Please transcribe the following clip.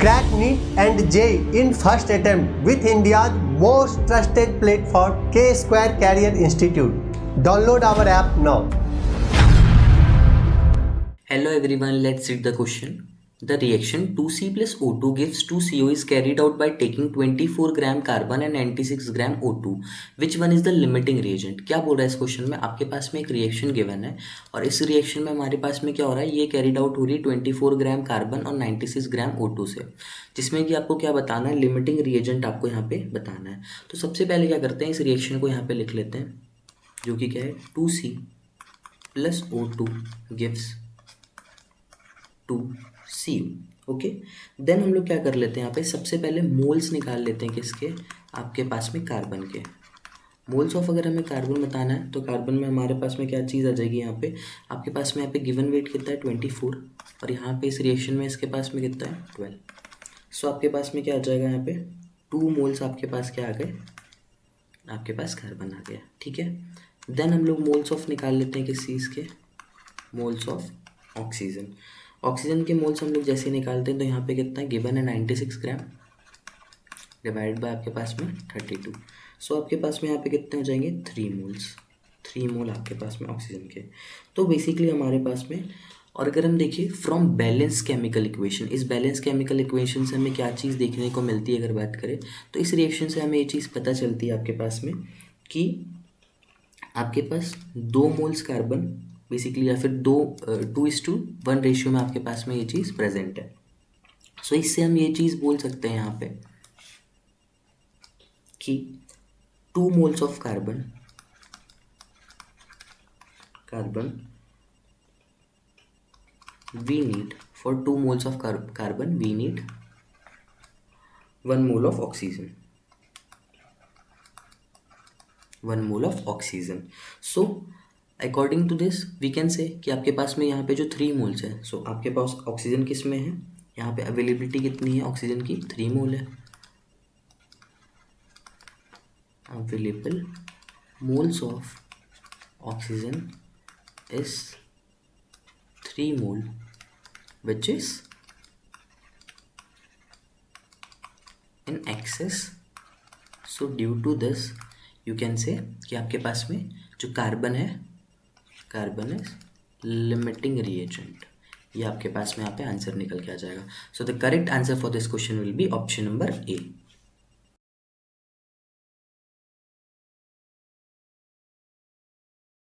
Crack NEET and JEE in first attempt with India's most trusted platform, K-Square Career Institute. Download our app now. Hello everyone, let's read the question. The reaction 2C plus O2 gives 2CO is carried out by taking 24 gram carbon and 96 gram O2. Which one is the limiting reagent? क्या बोल रहा है इस question में? आपके पास में एक reaction given है और इस रिएक्शन में हमारे पास में क्या हो रहा है, ये कैरिड आउट हो रही है 24 ग्राम कार्बन और 96 ग्राम O2 से, जिसमें कि आपको क्या बताना है, लिमिटिंग रिएजेंट आपको यहाँ पे बताना है। तो सबसे पहले क्या करते हैं, इस रिएक्शन को यहाँ पे लिख लेते हैं, जो कि क्या है 2C plus O2 gives 2CO। Okay, then हम लोग क्या कर लेते हैं, यहाँ पे सबसे पहले मोल्स निकाल लेते हैं किसके, आपके पास में कार्बन के। मोल्स ऑफ अगर हमें कार्बन बताना है तो कार्बन में हमारे पास में क्या चीज़ आ जाएगी, यहाँ पे आपके पास में यहाँ पे गिवन वेट कितना है 24 और यहाँ पे इस रिएक्शन में इसके पास में कितना है 12। सो आपके पास में क्या आ जाएगा, यहाँ पे 2 मोल्स आपके पास क्या आ गए, आपके पास कार्बन आ गया। ठीक है, देन हम लोग मोल्स ऑफ निकाल लेते हैं किस चीज़ के, मोल्स ऑफ ऑक्सीजन। ऑक्सीजन के मोल्स हम लोग जैसे निकालते हैं तो यहाँ पे कितना है गिवन है 96 ग्राम डिवाइड बाय आपके पास में 32। सो आपके पास में यहाँ पे कितने हो जाएंगे 3 मोल्स, 3 मोल आपके पास में ऑक्सीजन के। तो बेसिकली हमारे पास में, और अगर हम देखिए फ्रॉम बैलेंस केमिकल इक्वेशन, इस बैलेंस केमिकल इक्वेशन से हमें क्या चीज़ देखने को मिलती है, अगर बात करें तो इस रिएक्शन से हमें ये चीज़ पता चलती है आपके पास में कि आपके पास 2 मोल्स कार्बन बेसिकली, या फिर 2:1 रेशियो में आपके पास में ये चीज़ प्रेजेंट है। सो इससे हम ये चीज़ बोल सकते हैं यहाँ पे कि 2 moles of carbon we need, for 2 moles of carbon we need 1 mole of oxygen, 1 mole of oxygen. So according to this we can say कि आपके पास में यहाँ पे जो 3 मोल्स है, सो आपके पास ऑक्सीजन किस में है, यहाँ पे अवेलेबिलिटी कितनी है ऑक्सीजन की, 3 मोल है। Available moles of oxygen is 3 mole which is in excess. So due to this you can say कि आपके पास में जो कार्बन है, कार्बन इज लिमिटिंग रिएजेंट। ये आपके पास में यहाँ पे आंसर निकल के आ जाएगा। So the correct answer for this question will be option number A.